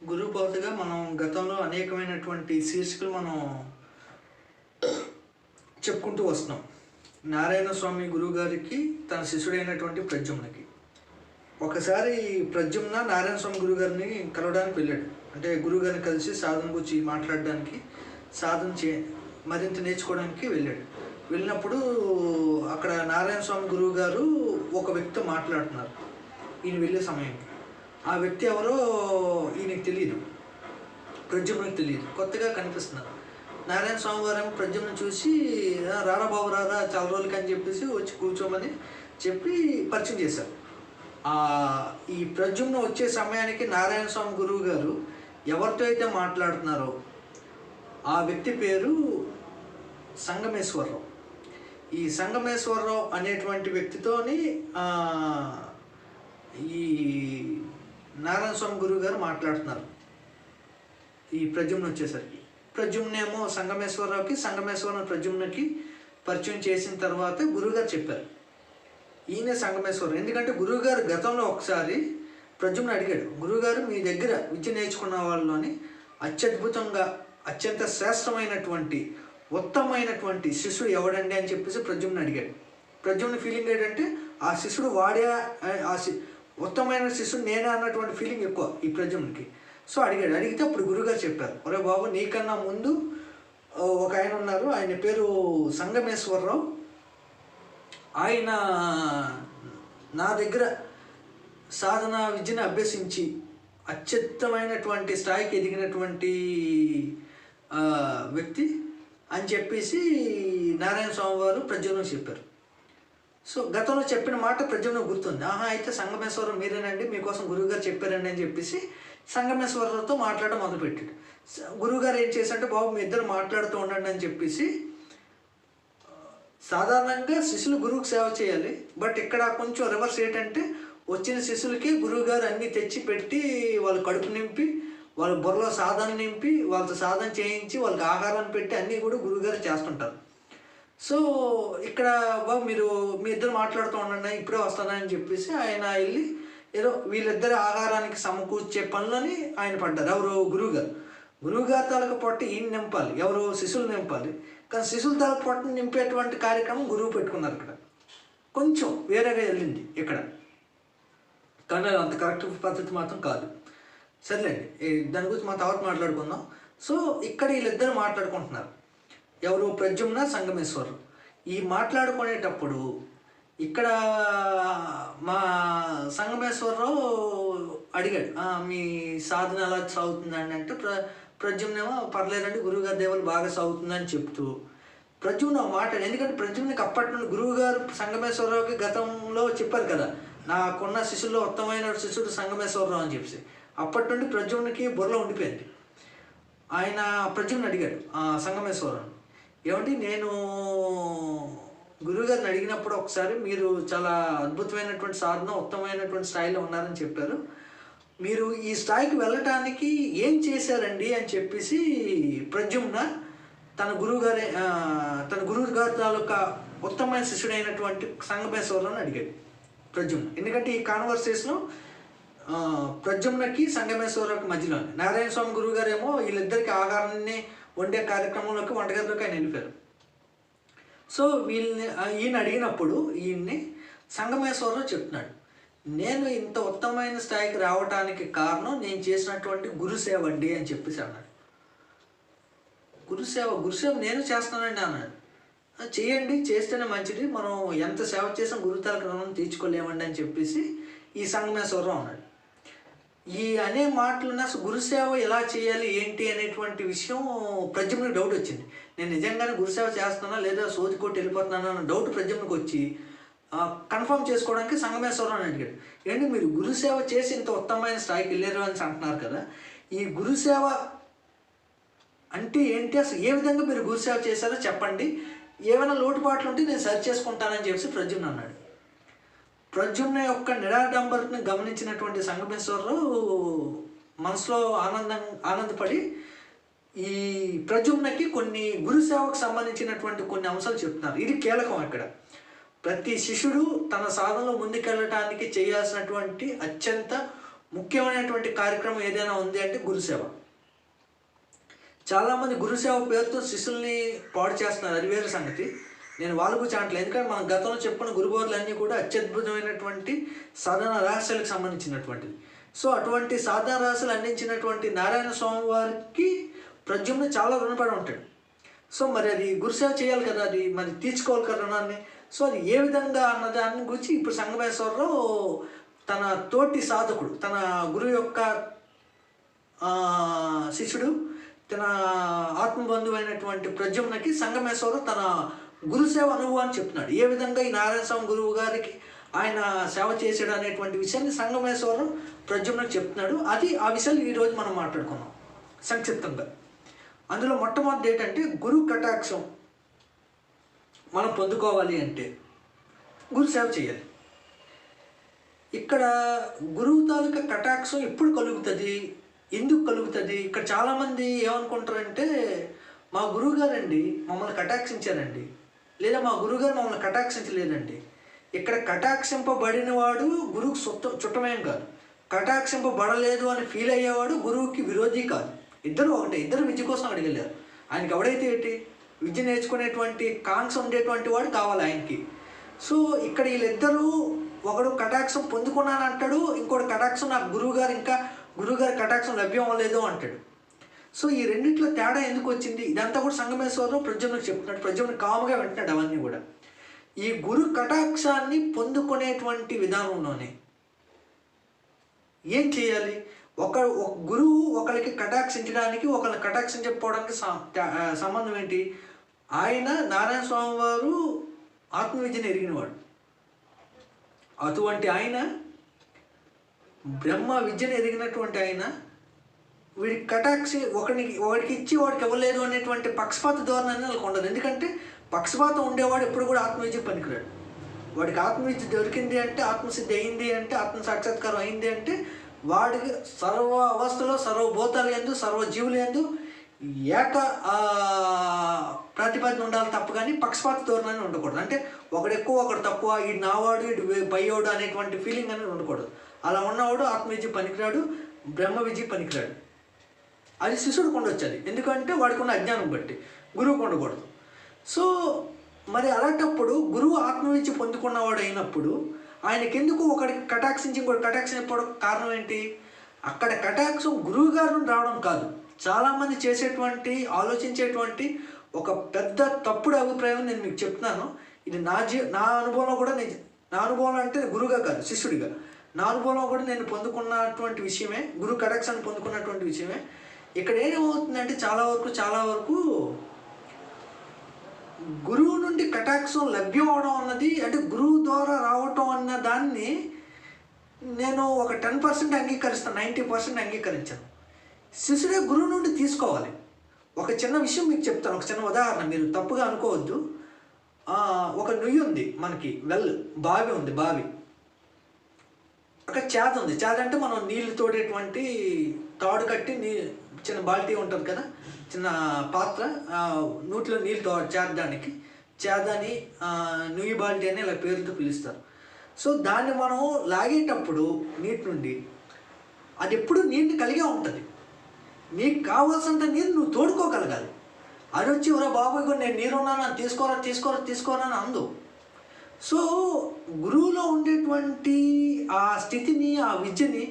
గురువు పాటుగా మనం గతంలో అనేకమైనటువంటి శీర్షికలు మనం చెప్పుకుంటూ వస్తున్నాం. నారాయణ స్వామి గురువు గారికి తన శిష్యుడైనటువంటి ప్రద్యుమ్నకి ఒకసారి ప్రద్యుమ్న నారాయణ స్వామి గురువు గారిని కలవడానికి వెళ్ళాడు. అంటే గురువు గారిని కలిసి సాధన గురించి మాట్లాడడానికి, మరింత నేర్చుకోవడానికి వెళ్ళాడు. వెళ్ళినప్పుడు అక్కడ నారాయణ స్వామి గురువు గారు ఒక వ్యక్తితో మాట్లాడుతున్నారు ఈయన వెళ్ళే సమయంకి. ఆ వ్యక్తి ఎవరో ఈయనకి తెలియదు, ప్రద్యుమ్నకి తెలియదు, కొత్తగా కనిపిస్తున్నారు. నారాయణ స్వామి వారు ప్రద్యుమ్ని చూసి రారా బాబు రారా చాలా రోజులకి అని చెప్పేసి వచ్చి కూర్చోమని చెప్పి పరిచయం చేశారు. ఈ ప్రద్యుమ్న వచ్చే సమయానికి నారాయణ స్వామి గురువు గారు ఎవరితో అయితే మాట్లాడుతున్నారో ఆ వ్యక్తి పేరు సంగమేశ్వరరావు. ఈ సంగమేశ్వరరావు అనేటువంటి వ్యక్తితోని ఈ నారాయణ స్వామి గురువు గారు మాట్లాడుతున్నారు. ఈ ప్రద్యుమ్న వచ్చేసరికి ప్రద్యుమ్నేమో సంగమేశ్వరరావుకి, సంగమేశ్వరరావు ప్రద్యుమ్నకి పరిచయం చేసిన తర్వాత గురువుగారు చెప్పారు ఈయనే సంగమేశ్వరరావు. ఎందుకంటే గురువుగారు గతంలో ఒకసారి ప్రద్యుమ్న అడిగాడు, గురువుగారు మీ దగ్గర విద్య నేర్చుకున్న వాళ్ళలోని అత్యంత శ్రేష్టమైనటువంటి ఉత్తమమైనటువంటి శిష్యుడు ఎవడండి అని చెప్పేసి ప్రద్యుమ్న అడిగాడు. ప్రద్యుమ్న ఫీలింగ్ ఏంటంటే ఆ శిష్యుడు వాడే, ఉత్తమమైన శిష్యుడు నేనే అన్నటువంటి ఫీలింగ్ ఎక్కువ ఈ ప్రద్యుమ్నకి. సో అడిగాడు. అడిగితే అప్పుడు గురువుగారు చెప్పారు, ఒరే బాబు నీకన్నా ముందు ఒక ఆయన ఉన్నారు, ఆయన పేరు సంగమేశ్వరరావు. ఆయన నా దగ్గర సాధన విద్యను అభ్యసించి అత్యుత్తమైనటువంటి స్థాయికి ఎదిగినటువంటి వ్యక్తి అని చెప్పేసి నారాయణ స్వామి వారు ప్రద్యుమ్నకు చెప్పారు. సో గతంలో చెప్పిన మాట ప్రద్యుమ్నకు గుర్తుంది. అయితే సంగమేశ్వరరావు మీరేనండి, మీకోసం గురువుగారు చెప్పారండి అని చెప్పేసి సంగమేశ్వరరావుతో మాట్లాడడం మొదలుపెట్టాడు. గురువుగారు ఏం చేశారంటే, బాబు మీ ఇద్దరు మాట్లాడుతూ ఉండండి అని చెప్పేసి, సాధారణంగా శిష్యులు గురువుకి సేవ చేయాలి, బట్ ఇక్కడ కొంచెం రివర్స్ ఏంటంటే వచ్చిన శిష్యులకి గురువుగారు అన్నీ తెచ్చి పెట్టి వాళ్ళు కడుపు నింపి, వాళ్ళ బుర్రలో సాధన నింపి, వాళ్ళతో సాధన చేయించి, వాళ్ళకి ఆహారాన్ని పెట్టి అన్నీ కూడా గురువుగారు చేస్తుంటారు. సో ఇక్కడ బాబు మీరు మీ ఇద్దరు మాట్లాడుతూ ఉండండి, ఇప్పుడే వస్తానని చెప్పేసి ఆయన వెళ్ళి ఏదో వీళ్ళిద్దరి ఆహారానికి సమకూర్చే పనులని ఆయన పడ్డారు. ఎవరు? గురువుగారు తాలూకు పొట్ట ఈయన నింపాలి, ఎవరు? శిష్యులు నింపాలి. కానీ శిష్యుల తాలూకు పొట్టను నింపేటువంటి కార్యక్రమం గురువు పెట్టుకున్నారు. ఇక్కడ కొంచెం వేరేగా వెళ్ళింది ఇక్కడ, కానీ అంత కరెక్ట్ పద్ధతి మాత్రం కాదు. సర్లేండి, దాని గురించి మా తర్వాత మాట్లాడుకుందాం. సో ఇక్కడ వీళ్ళిద్దరు మాట్లాడుకుంటున్నారు, ఎవరు? ప్రద్యుమ్న, సంగమేశ్వరరావు. ఈ మాట్లాడుకునేటప్పుడు ఇక్కడ మా సంగమేశ్వరరావు అడిగాడు, మీ సాధన ఎలా సాగుతుందండి అంటే ప్రద్యుమ్నేమో పర్లేదండి, గురువుగారి దేవులు బాగా సాగుతుందని చెప్తూ ప్రద్యుమ్న మాట్లాడు. ఎందుకంటే ప్రద్యుమ్నకి అప్పటి నుండి గురువుగారు సంగమేశ్వరరావుకి గతంలో చెప్పారు కదా, నాకున్న శిష్యుల్లో ఉత్తమమైన శిష్యుడు సంగమేశ్వరరావు అని చెప్పేసి. అప్పటి నుండి ప్రద్యుమ్నకి బుర్రలో ఉండిపోయింది. ఆయన ప్రద్యుమ్న అడిగాడు సంగమేశ్వరరావు, ఏమంటే నేను గురువుగారిని అడిగినప్పుడు ఒకసారి మీరు చాలా అద్భుతమైనటువంటి సాధన, ఉత్తమమైనటువంటి స్థాయిలో ఉన్నారని చెప్పారు, మీరు ఈ స్థాయికి వెళ్ళటానికి ఏం చేశారండి అని చెప్పేసి ప్రద్యుమ్న తన గురువుగారి తాలూకా ఉత్తమమైన శిష్యుడైనటువంటి సంగమేశ్వరరావుని అడిగాడు ప్రద్యుమ్న. ఎందుకంటే ఈ కాన్వర్సేషన్ ప్రద్యుమ్నకి సంగమేశ్వరరావుకి మధ్యలో నారాయణ స్వామి గురువు గారు ఏమో వీళ్ళిద్దరికి ఆహారాన్ని వండే కార్యక్రమంలోకి వంటగదిలోకి ఆయన వెళ్ళిపోయారు. సో ఈయన అడిగినప్పుడు ఈయన్ని సంగమేశ్వరరావు చెప్తున్నాడు, నేను ఇంత ఉత్తమమైన స్థాయికి రావడానికి కారణం నేను చేసినటువంటి గురు సేవ అండి అని చెప్పేసి అన్నాడు. గురుసేవ నేను చేస్తానండి అన్నాడు. చేయండి, చేస్తేనే మంచిది, మనం ఎంత సేవ చేసాం గురువు తాలూకు రుణం తీర్చుకోలేమండి అని చెప్పేసి ఈ సంగమేశ్వరరావు అన్నాడు. ఈ అనే మాటలను అసలు గురుసేవ ఎలా చేయాలి ఏంటి అనేటువంటి విషయం ప్రద్యుమ్నుకి డౌట్ వచ్చింది. నేను నిజంగానే గురుసేవ చేస్తున్నానా లేదా సోది కొట్టి వెళ్ళిపోతున్నానా అన్న డౌట్ ప్రద్యుమ్నుకి వచ్చి కన్ఫర్మ్ చేసుకోవడానికి సంగమేశ్వరరావు అని అడిగాడు. ఏంటి మీరు గురుసేవ చేసి ఇంత ఉత్తమమైన స్థాయికి వెళ్ళారు అని అంటున్నారు కదా, ఈ గురుసేవ అంటే ఏంటి, అసలు ఏ విధంగా మీరు గురుసేవ చేశారో చెప్పండి, ఏమైనా లోటుపాట్లు ఉంటే నేను సరి చేసుకుంటానని చెప్పేసి ప్రద్యుమ్న అన్నాడు. ప్రద్యుమ్న యొక్క నిరాడంబరతను గమనించినటువంటి సంగమేశ్వరరావు మనసులో ఆనందపడి ఈ ప్రద్యుమ్నకి కొన్ని గురుసేవకు సంబంధించినటువంటి కొన్ని అంశాలు చెప్తున్నారు. ఇది కీలకం. ఇక్కడ ప్రతి శిష్యుడు తన సాధనలో ముందుకెళ్ళటానికి చేయాల్సినటువంటి అత్యంత ముఖ్యమైనటువంటి కార్యక్రమం ఏదైనా ఉంది అంటే గురుసేవ. చాలామంది గురుసేవ పేరుతో శిష్యుల్ని పాడు చేస్తున్నారు, అది వేరే సంగతి, నేను వాళ్ళకు చాటలేదు. ఎందుకంటే మనం గతంలో చెప్పుకున్న గురుబోధులన్నీ కూడా అత్యద్భుతమైనటువంటి సాధన రహస్యాలకు సంబంధించినటువంటిది. సో అటువంటి సాధన రహస్యాలు అందించినటువంటి నారాయణ స్వామి వారికి ప్రద్యుమ్న చాలా రుణపడి ఉంటాడు. సో మరి అది గురుసేవ చేయాలి కదా, అది మరి తీర్చుకోవాలి కదా రుణాన్ని. సో అది ఏ విధంగా అన్న దాని గురించి ఇప్పుడు సంగమేశ్వరరావు తన తోటి సాధకుడు, తన గురువు యొక్క శిష్యుడు, తన ఆత్మబంధువు అయినటువంటి ప్రద్యుమ్నకి సంగమేశ్వరరావు తన గురుసేవ అనుభవాన్ని చెప్తున్నాడు. ఏ విధంగా ఈ నారాయణ స్వామి గురువు గారికి ఆయన సేవ చేశాడు అనేటువంటి విషయాన్ని సంగమేశ్వరరావు ప్రద్యుమ్నకి చెప్తున్నాడు. ఆ విషయాలు ఈరోజు మనం మాట్లాడుకున్నాం సంక్షిప్తంగా. అందులో మొట్టమొదటి ఏంటంటే గురువు కటాక్షం మనం పొందుకోవాలి అంటే గురుసేవ చేయాలి. ఇక్కడ గురువు తాలూకా కటాక్షం ఎప్పుడు కలుగుతుంది, ఎందుకు కలుగుతుంది? ఇక్కడ చాలామంది ఏమనుకుంటారంటే మా గురువు గారండి మమ్మల్ని కటాక్షించారండి, లేదా మా గురువుగారు మమ్మల్ని కటాక్షించలేదండి. ఇక్కడ కటాక్షింపబడిన వాడు గురువుకు చుట్టమేం కాదు, కటాక్షింపబడలేదు అని ఫీల్ అయ్యేవాడు గురువుకి విరోధి కాదు. ఇద్దరు ఒకటే, ఇద్దరు విద్య కోసం అడిగలేరు. ఆయనకి ఎవడైతే ఏంటి విద్య నేర్చుకునేటువంటి కాంక్ష ఉండేటువంటి వాడు కావాలి ఆయనకి. సో ఇక్కడ వీళ్ళిద్దరూ, ఒకడు కటాక్షం పొందుకున్నాను అంటాడు, ఇంకోటి కటాక్షం నాకు గురువుగారి కటాక్షం లభ్యం అవ్వలేదు అంటాడు. సో ఈ రెండిట్లో తేడా ఎందుకు వచ్చింది, ఇదంతా కూడా సంగమేశ్వరరావు ప్రద్యుమ్నకు చెప్తున్నాడు. ప్రద్యుమ్న కాముగా వింటున్నాడు అవన్నీ కూడా. ఈ గురు కటాక్షాన్ని పొందుకునేటువంటి విధానంలోనే ఏం చేయాలి? ఒక గురువు ఒకరికి కటాక్షించడానికి ఒకరిని కటాక్షించకపోవడానికి సంబంధం ఏంటి? ఆయన నారాయణ స్వామి వారు ఆత్మవిద్యను ఎరిగినవాడు. అటువంటి ఆయన, బ్రహ్మ విద్యను ఎరిగినటువంటి ఆయన, వీడికి ఒకడికి ఇచ్చి వాడికి ఇవ్వలేదు అనేటువంటి పక్షపాత ధోరణి వాళ్ళకి ఉండదు. ఎందుకంటే పక్షపాతం ఉండేవాడు ఎప్పుడు కూడా ఆత్మవిద్యకు పనికిరాడు. వాడికి ఆత్మవిద్య దొరికింది అంటే, ఆత్మసిద్ధి అయింది అంటే, ఆత్మ సాక్షాత్కారం అయింది అంటే వాడికి సర్వ అవస్థలో సర్వభూతాలు ఎందు సర్వజీవులు ఎందు ఏక ప్రతిపదిన ఉండాలి తప్ప కానీ పక్షపాత ధోరణి ఉండకూడదు. అంటే ఒకడు ఎక్కువ ఒకడు తక్కువ, ఈ నావాడు ఇటు పయ్యోడు అనేటువంటి ఫీలింగ్ అనేది ఉండకూడదు. అలా ఉన్నవాడు ఆత్మవిద్య పనికిరాడు, బ్రహ్మ విద్య పనికిరాడు. అది శిష్యుడికి ఉండొచ్చు. అది ఎందుకంటే వాడికి ఉన్న అజ్ఞానం బట్టి గురువుకు ఉండకూడదు. సో మరి అలాంటప్పుడు గురువు ఆత్మవిద్య పొందుకున్నవాడు అయినప్పుడు ఆయనకెందుకు ఒకడికి కటాక్షించి ఇంకోటి కటాక్షించకపోవడం కారణం ఏంటి? అక్కడ కటాక్షం గురువు గారి నుండి రావడం కాదు. చాలామంది చేసేటువంటి ఆలోచించేటువంటి ఒక పెద్ద తప్పుడు అభిప్రాయం నేను మీకు చెప్తున్నాను. ఇది నా అనుభవంలో కూడా నా అనుభవం అంటే గురువుగా కాదు, శిష్యుడిగా నా అనుభవంలో కూడా నేను పొందుకున్నటువంటి విషయమే, గురు కటాక్షాన్ని పొందుకున్నటువంటి విషయమే. ఇక్కడ ఏమవుతుందంటే చాలా వరకు గురువు నుండి కటాక్షం లభ్యం అవడం అన్నది, అంటే గురువు ద్వారా రావటం అన్న దాన్ని నేను ఒక 10% అంగీకరిస్తాను, 90% అంగీకరించాను. శిష్యుడే గురువు నుండి తీసుకోవాలి. ఒక చిన్న విషయం మీకు చెప్తాను, ఒక చిన్న ఉదాహరణ, మీరు తప్పుగా అనుకోవద్దు. ఒక నుయ్యి ఉంది మనకి, బావి ఉంది, ఒక చేద ఉంది. చేద అంటే మనం నీళ్లు తోడేటువంటి తాడు కట్టి చిన్న బాల్టీ ఉంటుంది కదా, చిన్న పాత్ర, నూటిలో నీళ్ళు చేరడానికి చేదని నుయ్యి బాల్టీ అని ఇలా పేరుతో పిలుస్తారు. సో దాన్ని మనం లాగేటప్పుడు నీటి నుండి అది ఎప్పుడు నీరుని కలిగే ఉంటుంది. నీకు కావాల్సినంత నీరు నువ్వు తోడుకోగలగాలి. అది వచ్చి ఎవరో బాబు నేను నీరున్నాను అని తీసుకోరా అని అందు. సో గురువులో ఉండేటువంటి ఆ స్థితిని, ఆ విద్యని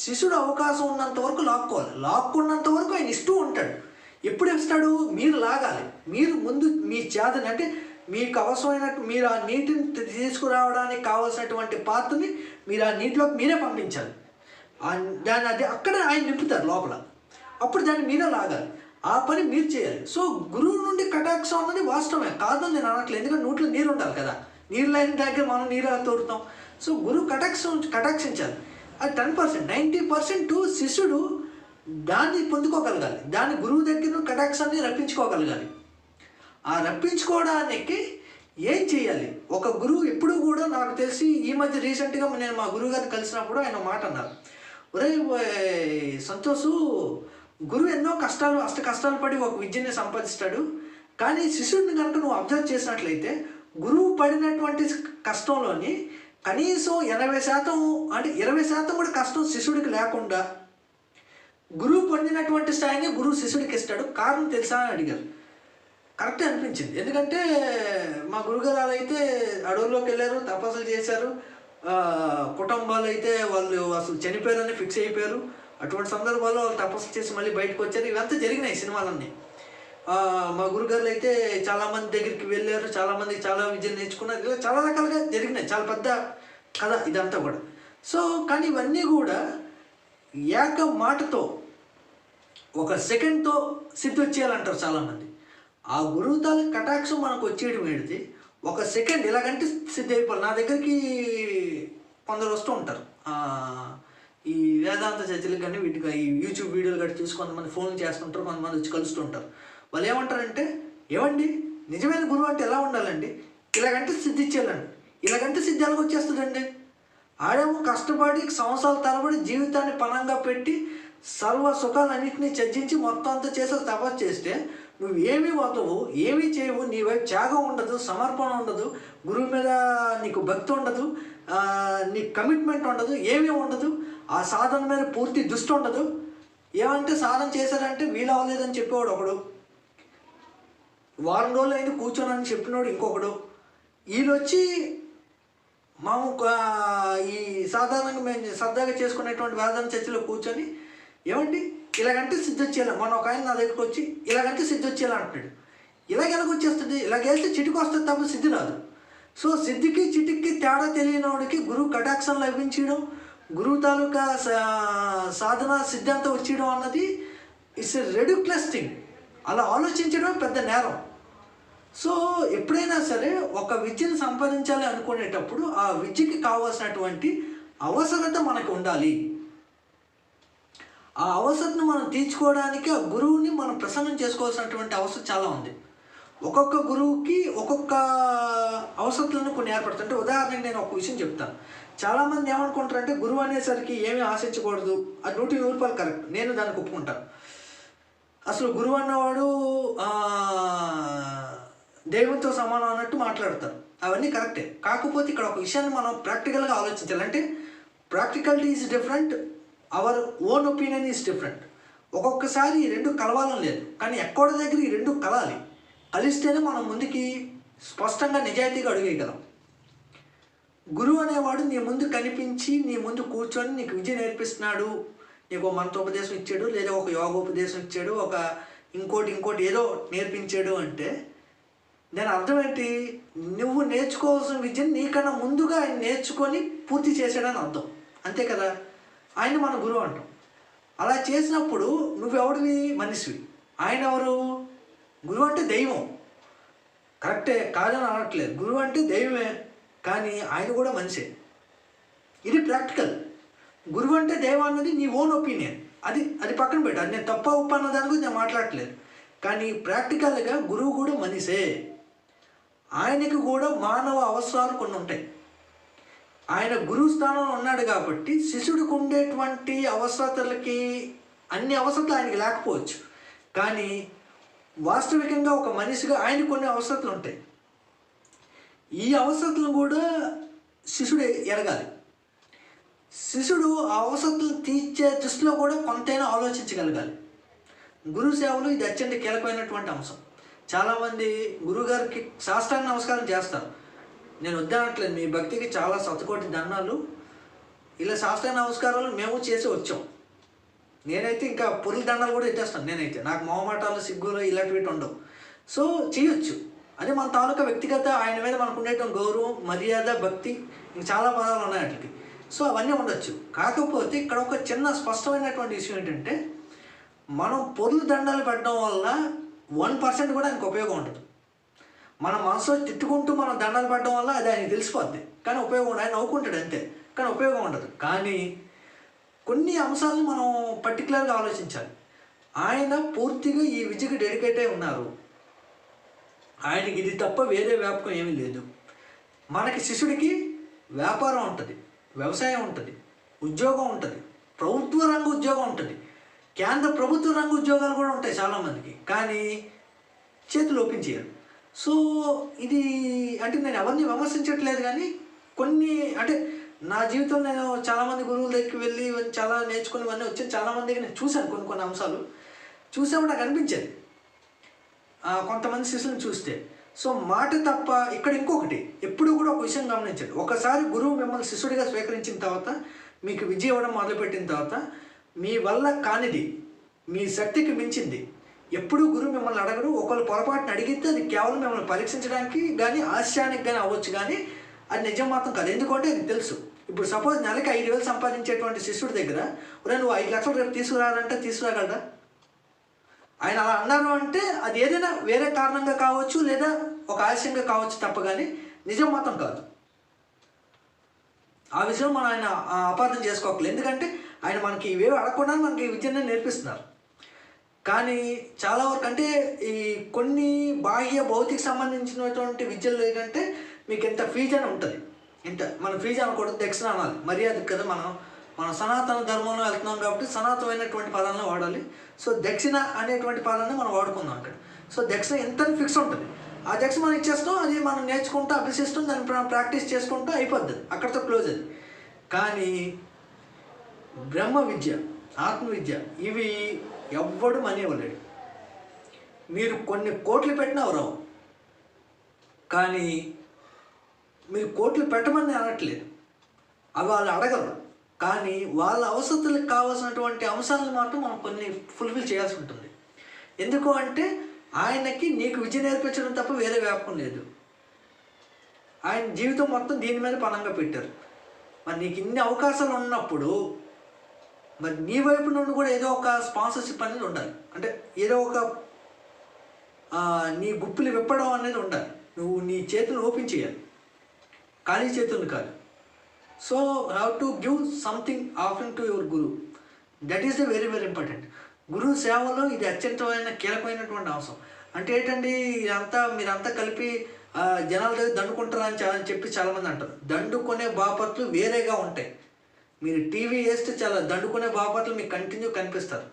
శిష్యుడు అవకాశం ఉన్నంత వరకు లాక్కోవాలి. లాక్కున్నంత వరకు ఆయన ఇస్తూ ఉంటాడు. ఎప్పుడు ఇస్తాడు? మీరు లాగాలి. మీరు ముందు మీ చేతని, అంటే మీకు అవసరమైనట్టు మీరు ఆ నీటిని తీసుకురావడానికి కావాల్సినటువంటి పాత్రని మీరు ఆ నీటిలోకి మీరే పంపించాలి. దాన్ని అది అక్కడ ఆయన నింపుతారు లోపల. అప్పుడు దాన్ని మీరే లాగాలి. ఆ పని మీరు చేయాలి. సో గురువు నుండి కటాక్షం అన్నది వాస్తవమే, కాదని నేను అనట్లేదు. ఎందుకంటే నోట్లో నీరు ఉండాలి కదా, నీరు లేని దగ్గర మనం నీరు ఎలా తోడుతాం? సో గురువు కటాక్షించాలి. అది 10%. 90% శిష్యుడు దాన్ని పొందుకోగలగాలి. దాన్ని గురువు దగ్గర కటాక్షాన్ని రప్పించుకోగలగాలి. ఆ రప్పించుకోవడానికి ఏం చేయాలి? ఒక గురువు ఎప్పుడు కూడా, నాకు తెలిసి ఈ మధ్య రీసెంట్గా నేను మా గురువు గారిని కలిసినప్పుడు ఆయన మాట అన్నారు, ఒరే సంతోషు, గురువు ఎన్నో అష్ట కష్టాలు పడి ఒక విద్యని సంపాదిస్తాడు. కానీ శిష్యుడిని కనుక నువ్వు అబ్జర్వ్ చేసినట్లయితే గురువు పడినటువంటి కష్టంలోని కనీసం 80%, అంటే 20% కూడా కష్టం శిష్యుడికి లేకుండా గురువు పొందినటువంటి స్థాయిని గురువు శిష్యుడికి ఇస్తాడు. కారణం తెలుసా అని అడిగారు. కరెక్టే అనిపించింది. ఎందుకంటే మా గురుగారు అయితే అడవుల్లోకి వెళ్ళారు, తపస్సులు చేశారు. కుటుంబాలు అయితే వాళ్ళు అసలు చనిపోయారని ఫిక్స్ అయిపోయారు. అటువంటి సందర్భాల్లో వాళ్ళు తపస్సు చేసి మళ్ళీ బయటకు వచ్చారు. ఇవంతా జరిగినాయి సినిమాలన్నీ. మా గురుగారులు అయితే చాలామంది దగ్గరికి వెళ్ళారు, చాలామంది చాలా విద్యను నేర్చుకున్నారు. ఇలా చాలా రకాలుగా జరిగినాయి. చాలా పెద్ద కథ ఇదంతా కూడా. సో కానీ ఇవన్నీ కూడా ఏక మాటతో, ఒక సెకండ్తో సిద్ధి వచ్చేయాలంటారు చాలామంది. ఆ గురువు తాలూకు కటాక్షం మనకు వచ్చేయడం ఏంటిది, ఒక సెకండ్ ఇలాగంటే సిద్ధి అయిపోవాలి. నా దగ్గరికి కొందరు వస్తూ ఉంటారు, ఈ వేదాంత చర్చలకు కానీ వీటికి, ఈ యూట్యూబ్ వీడియోలు గట్టి చూసి కొంతమంది ఫోన్లు చేస్తుంటారు, కొంతమంది వచ్చి కలుస్తుంటారు. వాళ్ళు ఏమంటారంటే, ఏమండి నిజమైన గురువు అంటే ఎలా ఉండాలండి? ఇలాగంటే సిద్ధి ఇచ్చేయాలండి. ఇలాగంటే సిద్ధి ఎలాగ వచ్చేస్తుందండి? ఆడేమో కష్టపడి సంవత్సరాల తరబడి జీవితాన్ని పణంగా పెట్టి సర్వ సుఖాలన్నింటినీ చర్చించి మొత్తం అంతా చేసే తపస్సు చేస్తే నువ్వు ఏమీ వదవు, ఏమీ చేయవు, నీ వైపు త్యాగం ఉండదు, సమర్పణ ఉండదు, గురువు మీద నీకు భక్తి ఉండదు, నీకు కమిట్మెంట్ ఉండదు, ఏమీ ఉండదు. ఆ సాధన మీద పూర్తి దృష్టి ఉండదు. ఏమంటే సాధన చేశారంటే వీలు అవ్వలేదని చెప్పేవాడు ఒకడు, వారం రోజులు అయింది కూర్చోనని చెప్పినోడు ఇంకొకడు. వీళ్ళు వచ్చి మేము ఈ సాధారణంగా మేము సరదాగా చేసుకునేటువంటి వేదాంత చర్చలో కూర్చొని, ఏమండి ఇలాగంటే సిద్ధి వచ్చేలా, మన ఒక ఆయన నా దగ్గరకు వచ్చి ఇలాగంటే సిద్ధి వచ్చేలా అంటున్నాడు. ఇలాగ ఎలాగ వచ్చేస్తుంది? ఇలాగేస్తే చిటికి వస్తుంది తప్ప సిద్ధి రాదు. సో సిద్ధికి చిటికి తేడా తెలియనివాడికి గురువు కటాక్షం లభించడం, గురువు తాలూకా సాధన సిద్ధాంతం వచ్చేయడం అన్నది ఇట్స్ ఎ రెడ్యుక్లస్ థింగ్. అలా ఆలోచించడం పెద్ద నేరం. సో ఎప్పుడైనా సరే ఒక విద్యను సంపాదించాలి అనుకునేటప్పుడు ఆ విద్యకి కావాల్సినటువంటి అవసరత మనకు ఉండాలి. ఆ అవసరతను మనం తీర్చుకోవడానికి ఆ గురువుని మనం ప్రసన్నం చేసుకోవాల్సినటువంటి అవసరం చాలా ఉంది. ఒక్కొక్క గురువుకి ఒక్కొక్క అవసరతలను కొన్ని ఏర్పడుతుంటే, ఉదాహరణకి నేను ఒక విషయం చెప్తాను. చాలామంది ఏమనుకుంటారంటే గురువు అనేసరికి ఏమీ ఆశించకూడదు. అది 100% కరెక్ట్, నేను దానికి ఒప్పుకుంటాను. అసలు గురువు అన్నవాడు దైవంతో సమానం అన్నట్టు మాట్లాడతారు. అవన్నీ కరెక్టే. కాకపోతే ఇక్కడ ఒక విషయాన్ని మనం ప్రాక్టికల్గా ఆలోచించాలి. అంటే practicality is different, our own opinion is different. ఒక్కొక్కసారి ఈ రెండు కలవాలని లేదు, కానీ ఎక్కడ దగ్గర ఈ రెండు కలాలి. కలిస్తేనే మనం ముందుకి స్పష్టంగా నిజాయితీగా అడుగేయగలం. గురువు అనేవాడు నీ ముందు కనిపించి నీ ముందు కూర్చొని నీకు విద్య నేర్పిస్తున్నాడు, నీకు మంత్రోపదేశం ఇచ్చాడు, లేదా ఒక యోగోపదేశం ఇచ్చాడు, ఒక ఇంకోటి ఏదో నేర్పించాడు అంటే దాని అర్థం ఏంటి? నువ్వు నేర్చుకోవాల్సిన విద్యను నీకన్నా ముందుగా ఆయన నేర్చుకొని పూర్తి చేశాడని అర్థం, అంతే కదా. ఆయన మన గురువు అంటాం. అలా చేసినప్పుడు నువ్వెవడివి? మనిషివి. ఆయన ఎవరు? గురువు అంటే దైవం, కరెక్టే, కాదని అనట్లేదు. గురువు అంటే దైవమే, కానీ ఆయన కూడా మనిషే. ఇది ప్రాక్టికల్. గురువు అంటే దైవం అన్నది నీ ఓన్ ఒపీనియన్, అది పక్కన పెట్టు. అది నేను తప్ప ఉప్పు అన్న దాని గురించి నేను మాట్లాడట్లేదు. కానీ ప్రాక్టికల్గా గురువు కూడా మనిషే. ఆయనకి కూడా మానవ అవసరాలు కొన్ని ఉంటాయి. ఆయన గురువు స్థానంలో ఉన్నాడు కాబట్టి శిష్యుడికి ఉండేటువంటి అవసరతలకి అన్ని అవసరతలు ఆయనకి లేకపోవచ్చు, కానీ వాస్తవికంగా ఒక మనిషిగా ఆయనకు కొన్ని అవసరతలు ఉంటాయి. ఈ అవసరతలను కూడా శిష్యుడు ఎరగాలి. శిష్యుడు ఆ అవసరతలు తీర్చే దృష్టిలో కూడా కొంతైనా ఆలోచించగలగాలి. గురువు సేవలు ఇది అత్యంత కీలకమైనటువంటి అంశం. చాలామంది గురువుగారికి సాష్టాంగ నమస్కారం చేస్తారు. నేను వద్దనట్లేదు, మీ భక్తికి చాలా శతకోటి దండాలు. ఇలా సాష్టాంగ నమస్కారాలు మేము చేసి వచ్చాం. నేనైతే ఇంకా పొరుల దండాలు కూడా ఎత్తేస్తాను. నేనైతే నాకు మొహమాటాలు, సిగ్గులు ఇలాంటివి ఉండవు. సో చేయొచ్చు. అది మన తాలూకా వ్యక్తిగత, ఆయన మీద మనకు ఉండేటువంటి గౌరవం, మర్యాద, భక్తి, ఇంక చాలా పదాలు ఉన్నాయి వాటికి. సో అవన్నీ ఉండొచ్చు. కాకపోతే ఇక్కడ ఒక చిన్న స్పష్టమైనటువంటి విషయం ఏంటంటే, మనం పొరుల దండాలు పెట్టడం వల్ల 1% కూడా ఆయనకు ఉపయోగం ఉండదు. మన మనసులో తిట్టుకుంటూ మనం దండాలు పెట్టడం వల్ల అది ఆయనకి తెలిసిపోద్ది, కానీ ఉపయోగం ఉండదు. ఆయన నవ్వుకుంటాడు అంతే, కానీ ఉపయోగం ఉండదు. కానీ కొన్ని అంశాలను మనం పర్టికులర్గా ఆలోచించాలి. ఆయన పూర్తిగా ఈ విద్యకి డెడికేట్ అయి ఉన్నారు. ఆయనకి ఇది తప్ప వేరే వ్యాపకం ఏమీ లేదు. మనకి శిష్యుడికి వ్యాపారం ఉంటుంది, వ్యవసాయం ఉంటుంది, ఉద్యోగం ఉంటుంది, ప్రభుత్వ రంగ ఉద్యోగం ఉంటుంది, కేంద్ర ప్రభుత్వ రంగ ఉద్యోగాలు కూడా ఉంటాయి చాలామందికి, కానీ చేతులు ఓపెన్ చేయరు. సో ఇది అంటే నేను ఎవరిని విమర్శించట్లేదు, కానీ కొన్ని అంటే నా జీవితంలో నేను చాలామంది గురువుల దగ్గరికి వెళ్ళి చాలా నేర్చుకునేవన్నీ వచ్చి చాలామంది దగ్గర నేను చూశాను. కొన్ని అంశాలు చూసాము, నాకు అనిపించేది కొంతమంది శిష్యులను చూస్తే. సో మాట తప్ప ఇక్కడ ఇంకొకటి ఎప్పుడు కూడా ఒక విషయం గమనించండి. ఒకసారి గురువు మిమ్మల్ని శిష్యుడిగా స్వీకరించిన తర్వాత, మీకు విద్య ఇవ్వడం మొదలుపెట్టిన తర్వాత, మీ వల్ల కానిది, మీ శక్తికి మించింది ఎప్పుడూ గురువు మిమ్మల్ని అడగరు. ఒకళ్ళు పొరపాటున అడిగితే అది కేవలం మిమ్మల్ని పరీక్షించడానికి కానీ ఆశయానికి కానీ అవ్వచ్చు, కానీ అది నిజం మాత్రం కాదు. ఎందుకంటే అది తెలుసు. ఇప్పుడు సపోజ్ నెలకి 5,000 సంపాదించేటువంటి శిష్యుడి దగ్గర నువ్వు 5 లక్షలు రేపు తీసుకురాలంటే తీసుకురాగలరా? ఆయన అలా అన్నారు అంటే అది ఏదైనా వేరే కారణంగా కావచ్చు, లేదా ఒక ఆశయంగా కావచ్చు తప్ప, కానీ నిజం మాత్రం కాదు. ఆ విషయం మనం ఆయన అపార్థం చేసుకోకలేదు. ఎందుకంటే ఆయన మనకి ఇవేవి అడగకుండా మనకి విద్యనే నేర్పిస్తున్నారు. కానీ చాలా వరకు అంటే ఈ కొన్ని బాహ్య భౌతిక సంబంధించినటువంటి విద్యలు ఏంటంటే మీకు ఎంత ఫీజు అని ఉంటుంది. ఇంత మన ఫీజు అనకూడదు, దక్షిణ అనాలి, మర్యాద కదా. మనం సనాతన ధర్మంలో వెళ్తున్నాం కాబట్టి సనాతనమైనటువంటి పదాలను వాడాలి. సో దక్షిణ అనేటువంటి పదాన్ని మనం వాడుకుందాం అక్కడ. సో దక్షిణ ఎంత ఫిక్స్ ఉంటుంది. ఆ దక్షిణ మనం ఇచ్చేస్తాం, అది మనం నేర్చుకుంటూ అభ్యసిస్తాం, దాన్ని ప్రాక్టీస్ చేసుకుంటూ అయిపోద్ది, అక్కడితో క్లోజ్ అది. కానీ బ్రహ్మ విద్య, ఆత్మ విద్య, ఇవి ఎవ్వడు మనీ ఇవ్వలేడు. మీరు కొన్ని కోట్లు పెట్టినా రావు. కానీ మీరు కోట్లు పెట్టమని అనట్లేదు, అవి వాళ్ళు అడగరు. కానీ వాళ్ళ అవసరాలకు కావాల్సినటువంటి అంశాలను మాత్రం మనం కొన్ని ఫుల్ఫిల్ చేయాల్సి ఉంటుంది. ఎందుకు అంటే ఆయనకి నీకు విద్య నేర్పించడం తప్ప వేరే వ్యాపకం లేదు. ఆయన జీవితం మొత్తం దీని మీద పణంగా పెట్టారు. మరి నీకు ఇన్ని అవకాశాలు ఉన్నప్పుడు మరి నీ వైపు నుండి కూడా ఏదో ఒక స్పాన్సర్షిప్ అనేది ఉండాలి. అంటే ఏదో ఒక నీ గుప్పులు విప్పడం అనేది ఉండాలి. నువ్వు నీ చేతులు ఓపెన్ చేయాలి, ఖాళీ చేతులు కాదు. So have to give something offering to your Guru. That is the very very important. గురువు సేవలో ఇది అత్యంతమైన కీలకమైనటువంటి అంశం. అంటే ఏంటండి, మీరంతా కలిపి జనాల దగ్గర దండుకుంటారా అని చెప్పి చాలామంది అంటారు. దండుకునే బాపట్లు వేరేగా ఉంటాయి. మీరు టీవీ వేస్తే చాలా దండుకునే బాపట్లు మీకు కంటిన్యూ కనిపిస్తారు.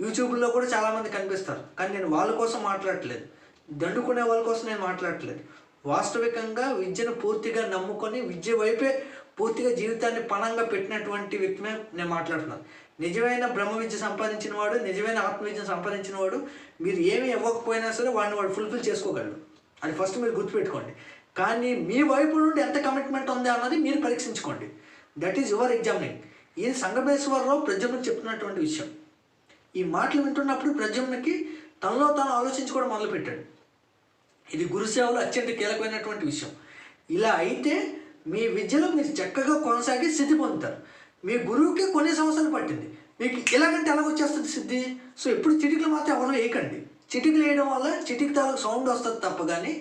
యూట్యూబ్లో కూడా చాలామంది కనిపిస్తారు. కానీ నేను వాళ్ళ కోసం మాట్లాడట్లేదు, దండుకునే వాళ్ళ కోసం నేను మాట్లాడట్లేదు. వాస్తవికంగా విద్యను పూర్తిగా నమ్ముకొని విద్య వైపే పూర్తిగా జీవితాన్ని పణంగా పెట్టినటువంటి వ్యక్తిమే నేను మాట్లాడుతున్నాను. నిజమైన బ్రహ్మ విద్య సంపాదించిన వాడు, నిజమైన ఆత్మ విద్యను సంపాదించిన వాడు, మీరు ఏమి ఇవ్వకపోయినా సరే వాడు ఫుల్ఫిల్ చేసుకోగలడు. అది ఫస్ట్ మీరు గుర్తుపెట్టుకోండి. కానీ మీ వైపు నుండి ఎంత కమిట్మెంట్ ఉంది అన్నది మీరు పరీక్షించుకోండి. That is your examining. ఇది సంగమేశ్వరరావు ప్రజలకు చెప్తున్నటువంటి విషయం. ఈ మాటలు వింటున్నప్పుడు ప్రజలకి తనలో తాను ఆలోచించుకోవడం మొదలుపెట్టాడు. ఇది గురుసేవలో అత్యంత కీలకమైనటువంటి విషయం. ఇలా అయితే మీ విద్యలో మీరు చక్కగా కొనసాగి సిద్ధి పొందుతారు. మీ గురువుకి కొన్ని సంవత్సరాలు పట్టింది, మీకు ఇలాగంటే ఎలాగొచ్చేస్తుంది సిద్ధి? సో ఎప్పుడు చిటికలు మాత్రం ఎవరు వేయకండి. చిటికలు వేయడం వల్ల చిటికి తాలకు సౌండ్ వస్తుంది తప్ప, కానీ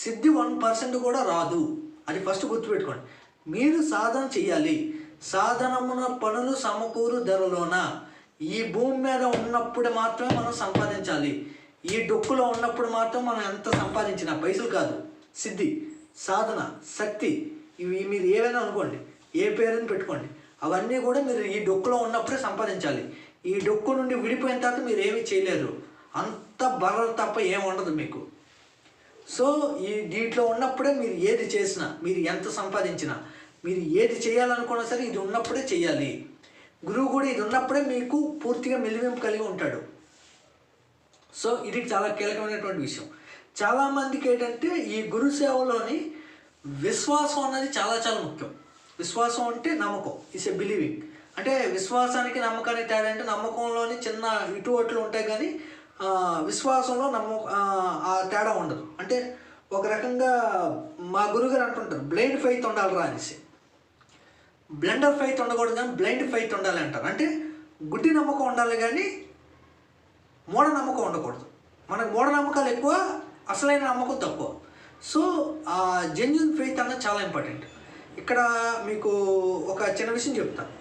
సిద్ధి 1% కూడా రాదు. అది ఫస్ట్ గుర్తుపెట్టుకోండి. మీరు సాధన చెయ్యాలి. సాధనమున పనులు సమకూరు ధరలోన. ఈ భూమి మీద ఉన్నప్పుడు మాత్రమే మనం సంపాదించాలి. ఈ డొక్కులో ఉన్నప్పుడు మాత్రం మనం ఎంత సంపాదించినా పైసలు కాదు. సిద్ధి, సాధన, శక్తి, ఇవి మీరు ఏవైనా అనుకోండి, ఏ పేరుని పెట్టుకోండి, అవన్నీ కూడా మీరు ఈ డొక్కులో ఉన్నప్పుడే సంపాదించాలి. ఈ డొక్కు నుండి విడిపోయిన తర్వాత మీరు ఏమీ చేయలేరు. అంత బర్ర తప్ప ఏం ఉండదు మీకు. సో దీంట్లో ఉన్నప్పుడే మీరు ఏది చేసినా, మీరు ఎంత సంపాదించినా, మీరు ఏది చేయాలనుకున్నా సరే ఇది ఉన్నప్పుడే చేయాలి. గురువు కూడా ఇది ఉన్నప్పుడే మీకు పూర్తిగా మెలివింపు కలిగి ఉంటాడు. సో ఇది చాలా కీలకమైనటువంటి విషయం. చాలామందికి ఏంటంటే ఈ గురు సేవలోని విశ్వాసం అనేది చాలా చాలా ముఖ్యం. విశ్వాసం అంటే నమ్మకం, ఇట్స్ ఎ బిలీవింగ్. అంటే విశ్వాసానికి నమ్మకానికి తేడా అంటే నమ్మకంలోని చిన్న ఇటువట్లు ఉంటాయి కానీ విశ్వాసంలో ఆ తేడా ఉండదు. అంటే ఒక రకంగా మా గురుగారు అంటుంటారు, బ్లైండ్ ఫెయిత్ ఉండాలిరా అనేసి. బ్లెండర్ ఫెయిత్ ఉండకూడదు కానీ బ్లైండ్ ఫెయిత్ ఉండాలి అంటారు. అంటే గుడ్డి నమ్మకం ఉండాలి కానీ మూఢనమ్మకం ఉండకూడదు. మనకు మూఢనమ్మకాలు ఎక్కువ, అసలైన నమ్మకం తక్కువ. సో ఆ జెన్యూన్ ఫెయిత్ అన్నది చాలా ఇంపార్టెంట్. ఇక్కడ మీకు ఒక చిన్న విషయం చెప్తాను.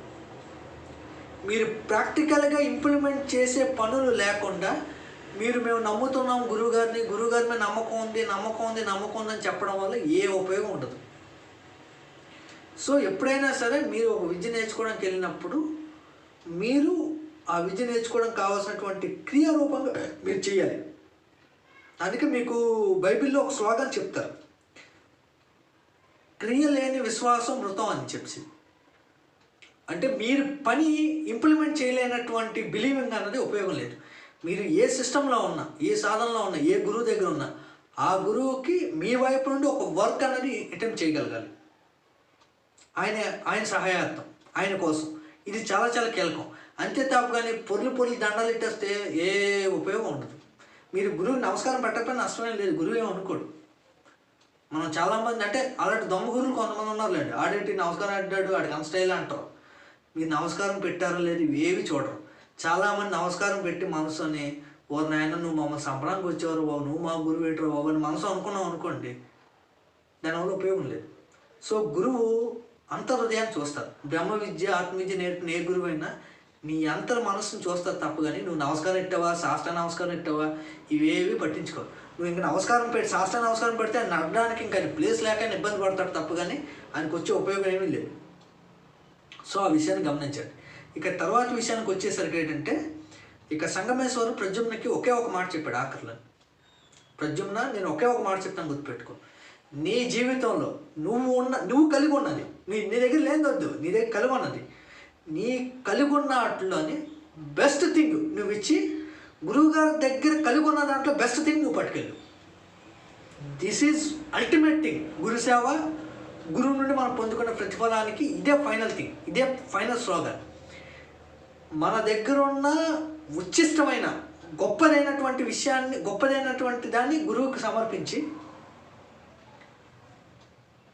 మీరు ప్రాక్టికల్గా ఇంప్లిమెంట్ చేసే పనులు లేకుండా మేము నమ్ముతున్నాం గురువుగారి మీద నమ్మకం ఉంది అని చెప్పడం వల్ల ఏ ఉపయోగం ఉండదు. సో ఎప్పుడైనా సరే మీరు ఒక విద్య నేర్చుకోవడానికి వెళ్ళినప్పుడు మీరు ఆ విద్య నేర్చుకోవడానికి కావాల్సినటువంటి క్రియారూపంగా మీరు చేయాలి. అందుకే మీకు బైబిల్లో ఒక స్లోగన్ చెప్తారు, క్రియ లేని విశ్వాసం మృతం అని చెప్పి. అంటే మీరు పని ఇంప్లిమెంట్ చేయలేనటువంటి బిలీవింగ్ అన్నది ఉపయోగం లేదు. మీరు ఏ సిస్టంలో ఉన్నా, ఏ సాధనలో ఉన్నా, ఏ గురువు దగ్గర ఉన్నా ఆ గురువుకి మీ వైపు నుండి ఒక వర్క్ అన్నది అటెంప్ట్ చేయగలగాలి. ఆయన సహాయార్థం, ఆయన కోసం. ఇది చాలా చాలా కీలకం. అంతే తప్ప కానీ పొర్లు దండాలు ఇట్టేస్తే ఏ ఉపయోగం ఉండదు. మీరు గురువుకి నమస్కారం పెట్టకపోయినా నష్టమే లేదు, గురువు ఏమనుకోడు. మనం చాలామంది అంటే అలాంటి దొంగ గురువులు కొంతమంది ఉన్నారులేండి. ఆడేటి నమస్కారం అడ్డాడు, ఆడికి అంత స్టైల్ అంటారు. మీరు నమస్కారం పెట్టారో లేదు ఇవేవి చూడరు. చాలామంది నమస్కారం పెట్టి మనసుని, ఓ నాయన నువ్వు మమ్మల్ని సంపడానికి వచ్చేవారు బాబు, నువ్వు మా గురువు ఏంటో బాబు అని మనసు అనుకున్నావు అనుకోండి, దానివల్ల ఉపయోగం లేదు. సో గురువు అంతర్హృదయాన్ని చూస్తారు. బ్రహ్మ విద్య ఆత్మవిద్య నేర్పిన ఏ గురువు అయినా నీ అంతర్ మనసుని చూస్తారు తప్ప కానీ నువ్వు నమస్కారం ఇట్టావా, శాస్త్ర నమస్కారం ఇట్టావా ఇవేవి పట్టించుకోరు. నువ్వు ఇంకా నమస్కారం పెట్టి శాస్త్ర నమస్కారం పెడితే ఆయన నడడానికి ఇంకా ప్లేస్ లేక ఇబ్బంది పడతాడు తప్ప కానీ ఆయనకు వచ్చే ఉపయోగం ఏమీ లేదు. సో ఆ విషయాన్ని గమనించండి. ఇక తర్వాత విషయానికి వచ్చేసరికి ఏంటంటే, ఇక సంగమేశ్వరు ప్రద్యుమ్నకి ఒకే ఒక మాట చెప్పాడు ఆఖరిలో. ప్రద్యుమ్న, నేను ఒకే ఒక మాట చెప్తాను, గుర్తుపెట్టుకో. నీ జీవితంలో నువ్వు కలిగి ఉన్నది, నీ దగ్గర లేదొద్దు, నీ దగ్గర కలిగి ఉన్నది, నీ కలిగి ఉన్న వాటిలోని బెస్ట్ థింగ్ నువ్వు ఇచ్చి గురువుగారి దగ్గర కలిగి ఉన్న దాంట్లో బెస్ట్ థింగ్ నువ్వు పట్టుకెళ్ళు. This is ultimate thing. గురుసేవ, గురువు నుండి మనం పొందుకున్న ప్రతిఫలానికి ఇదే ఫైనల్ థింగ్, ఇదే ఫైనల్ స్లోగన్. మన దగ్గర ఉన్న ఉచ్చిష్టమైన గొప్పదైనటువంటి దాన్ని గురువుకి సమర్పించి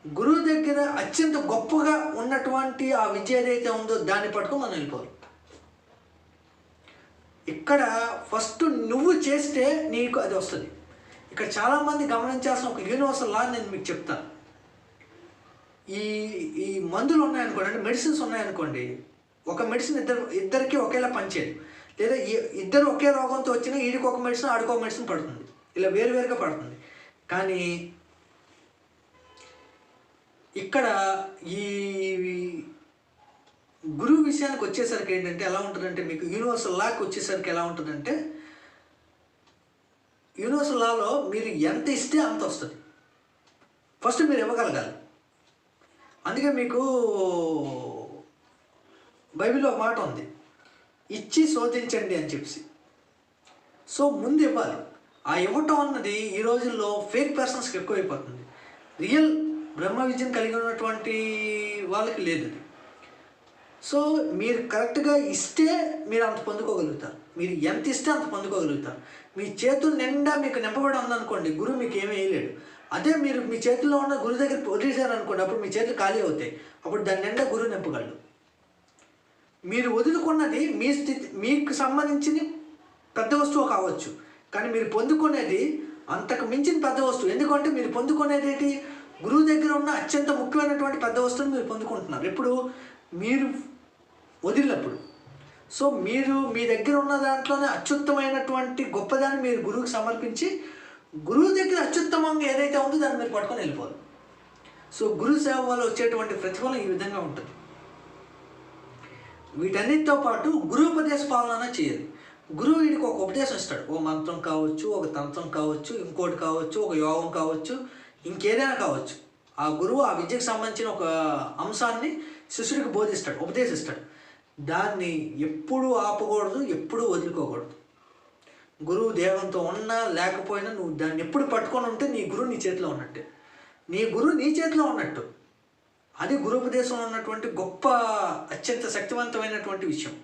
గురువు దగ్గర అత్యంత గొప్పగా ఉన్నటువంటి ఆ విద్య ఏదైతే ఉందో దాన్ని పట్టుకొని మనం వెళ్ళిపోవాలి. ఇక్కడ ఫస్ట్ నువ్వు చేస్తే నీకు అది వస్తుంది. ఇక్కడ చాలామంది గమనించాల్సిన ఒక యూనివర్సల్ లా నేను మీకు చెప్తాను. ఈ మందులు ఉన్నాయనుకోండి, అంటే మెడిసిన్స్ ఉన్నాయనుకోండి, ఒక మెడిసిన్ ఇద్దరికి ఒకేలా పనిచేయదు. లేదా ఇద్దరు ఒకే రోగంతో వచ్చినా వీడికి ఒక మెడిసిన్ ఆడికి ఒక మెడిసిన్ పడుతుంది, ఇలా వేరువేరుగా పడుతుంది. కానీ ఇక్కడ ఈ గురువు విషయానికి వచ్చేసరికి ఏంటంటే ఎలా ఉంటుందంటే, మీకు యూనివర్సల్ లాకి వచ్చేసరికి ఎలా ఉంటుందంటే, యూనివర్సల్ లాలో మీరు ఎంత ఇస్తే అంత వస్తుంది. ఫస్ట్ మీరు ఇవ్వగలగాలి. అందుకే మీకు బైబిల్లో ఒక మాట ఉంది, ఇచ్చి శోధించండి అని చెప్పి. సో ముందు ఇవ్వాలి. ఆ ఇవ్వటం అన్నది ఈ రోజుల్లో ఫేక్ పర్సన్స్కి ఎక్కువైపోతుంది. రియల్ బ్రహ్మ విద్యను కలిగి ఉన్నటువంటి వాళ్ళకి లేదు అది. సో మీరు కరెక్ట్గా ఇస్తే మీరు అంత పొందుకోగలుగుతారు. మీరు ఎంత ఇస్తే అంత పొందుకోగలుగుతారు. మీ చేతులు నిండా మీకు నింపబడి ఉందనుకోండి, గురువు మీకు ఏమీ వేయలేడు. అదే మీరు మీ చేతుల్లో ఉన్న గురువు దగ్గర వదిలేశారనుకోండి, అప్పుడు మీ చేతులు ఖాళీ అవుతాయి. అప్పుడు దాని నిండా గురువు నింపగలడు. మీరు వదులుకున్నది మీ స్థితి, మీకు సంబంధించిన పెద్ద వస్తువు కావచ్చు, కానీ మీరు పొందుకునేది అంతకు మించిన పెద్ద వస్తువు. ఎందుకంటే మీరు పొందుకునేది ఏంటి? గురువు దగ్గర ఉన్న అత్యంత ముఖ్యమైనటువంటి పెద్ద వస్తువుని మీరు పొందుకుంటున్నారు ఎప్పుడు? మీరు వదిలినప్పుడు. సో మీరు మీ దగ్గర ఉన్న దాంట్లోనే అత్యుత్తమైనటువంటి గొప్పదాన్ని మీరు గురువుకి సమర్పించి, గురువు దగ్గర అత్యుత్తమంగా ఏదైతే ఉందో దాన్ని మీరు పట్టుకొని వెళ్ళిపోవాలి. సో గురువు సేవ వల్ల వచ్చేటువంటి ప్రతిఫలం ఈ విధంగా ఉంటుంది. వీటన్నిటితో పాటు గురువుపదేశ పాలన చేయాలి. గురువు వీడికి ఒక ఉపదేశం ఇస్తాడు. ఓ మంత్రం కావచ్చు, ఒక తంత్రం కావచ్చు, ఇంకోటి కావచ్చు, ఒక యోగం కావచ్చు, ఇంకేదైనా కావచ్చు. ఆ గురువు ఆ విద్యకు సంబంధించిన ఒక అంశాన్ని శిష్యుడికి బోధిస్తాడు, ఉపదేశిస్తాడు. దాన్ని ఎప్పుడూ ఆపకూడదు, ఎప్పుడూ వదులుకోకూడదు. గురువు దేహంతో ఉన్నా లేకపోయినా నువ్వు దాన్ని ఎప్పుడు పట్టుకొని ఉంటే నీ గురువు నీ చేతిలో ఉన్నట్టే. నీ గురువు నీ చేతిలో ఉన్నట్టు. అది గురుపదేశంలో ఉన్నటువంటి గొప్ప అత్యంత శక్తివంతమైనటువంటి విషయం.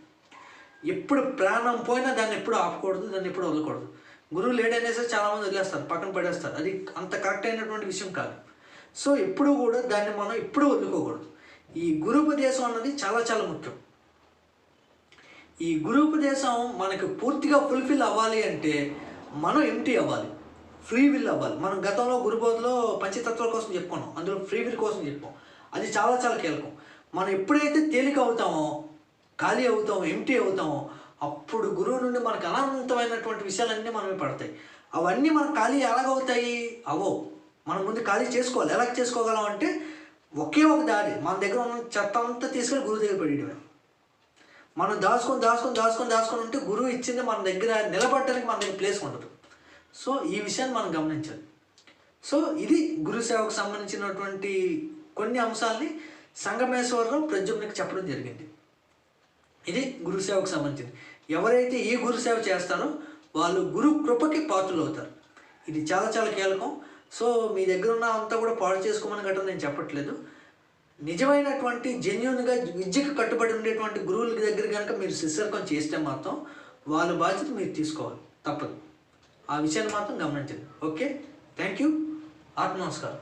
ఎప్పుడు ప్రాణం పోయినా దాన్ని ఎప్పుడు ఆపకూడదు, దాన్ని ఎప్పుడు వదలకూడదు. గురువు లేడనేసి చాలామంది వదిలేస్తారు, పక్కన పడేస్తారు. అది అంత కరెక్ట్ అయినటువంటి విషయం కాదు. సో ఎప్పుడు కూడా దాన్ని మనం ఎప్పుడు వదులుకోకూడదు. ఈ గురుపదేశం అన్నది చాలా చాలా ముఖ్యం. ఈ గురుపదేశం మనకు పూర్తిగా ఫుల్ఫిల్ అవ్వాలి అంటే మనం ఎంటీ అవ్వాలి, ఫ్రీ విల్ అవ్వాలి. మనం గతంలో గురుబోధలో పంచతత్వాల కోసం చెప్పుకున్నాం, అందులో ఫ్రీ విల్ కోసం చెప్పాం. అది చాలా చాలా కీలకం. మనం ఎప్పుడైతే తేలిక అవుతామో, ఖాళీ అవుతామో, ఎంటీ అవుతామో, అప్పుడు గురువు నుండి మనకు అనంతమైనటువంటి విషయాలన్నీ మనమే పడతాయి. అవన్నీ మనకు ఖాళీ ఎలాగవుతాయి? మనం ముందు ఖాళీ చేసుకోవాలి. ఎలా చేసుకోగలం అంటే ఒకే ఒక దారి, మన దగ్గర ఉన్న చెత్త అంతా తీసుకొని గురువు దగ్గర పెట్టడమే. మనం దాచుకొని ఉంటే గురువు ఇచ్చింది మన దగ్గర నిలబడటానికి మన దగ్గర ప్లేస్ ఉండదు. సో ఈ విషయాన్ని మనం గమనించాలి. సో ఇది గురు సేవకు సంబంధించినటువంటి కొన్ని అంశాలని సంగమేశ్వరరావు ప్రద్యుమ్నకి చెప్పడం జరిగింది. ఇది గురు సేవకు సంబంధించింది. ఎవరైతే ఈ గురు సేవ చేస్తారో వాళ్ళు గురు కృపకి పాత్రలు అవుతారు. ఇది చాలా చాలా కీలకం. సో మీ దగ్గర ఉన్న అంతా కూడా పాడు చేసుకోమని గట్రా నేను చెప్పట్లేదు. నిజమైనటువంటి జెన్యూన్గా విద్యకు కట్టుబడి ఉండేటువంటి గురువుల దగ్గర కనుక మీరు శిష్యర్కం చేస్తే మాత్రం వాళ్ళ బాధ్యత మీరు తీసుకోవాలి, తప్పదు. ఆ విషయాన్ని మాత్రం గమనించండి. Okay, thank you. నమస్కారం.